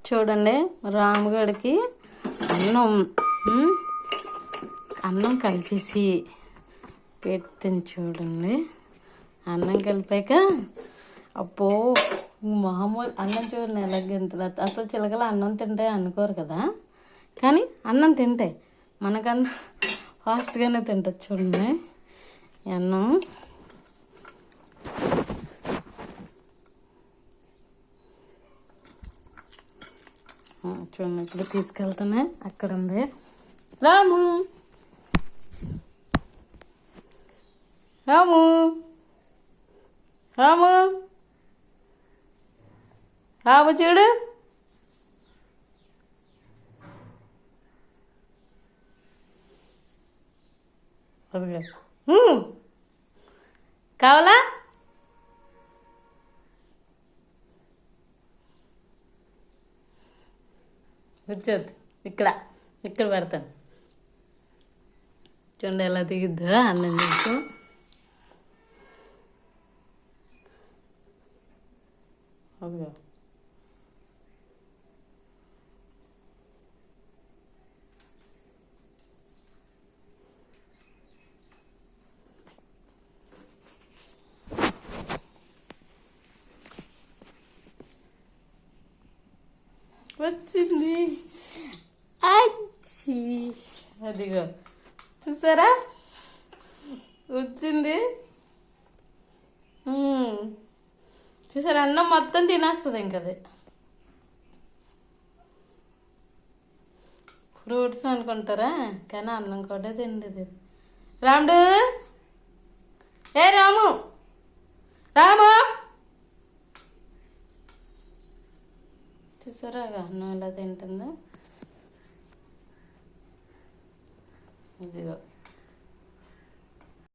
చూడండి రాముగడికి అన్నం అన్నం కలిపేసి పెట్టింది చూడండి. అన్నం కలిపాక అప్పో మామూలు అన్నం చూడండి ఎలా తింటుంది. అసలు చిలకలు అన్నం తింటాయి అనుకోరు కదా, కానీ అన్నం తింటాయి. మనకన్నా ఫాస్ట్గానే తింటుంది చూడండి అన్నం. చూడండి ఇప్పుడు తీసుకెళ్తానే అక్కడ ఉంది రాము. రాము రాము రాము చూడు. కావాలా? వచ్చేది ఇక్కడ ఇక్కడ పెడతాను. చూడండి ఎలా దిగుద్దా అన్నం నీకు. అదిగో వచ్చింది. అదిగో చూసారా వచ్చింది. చూసారా అన్నం మొత్తం తినేస్తుంది ఇంకది. ఫ్రూట్స్ అనుకుంటారా, కానీ అన్నం కూడా తిండేది. రాముడు ఏ రాము రాము చూసారా అన్నం ఎలా తింటుందో. ఇదిగో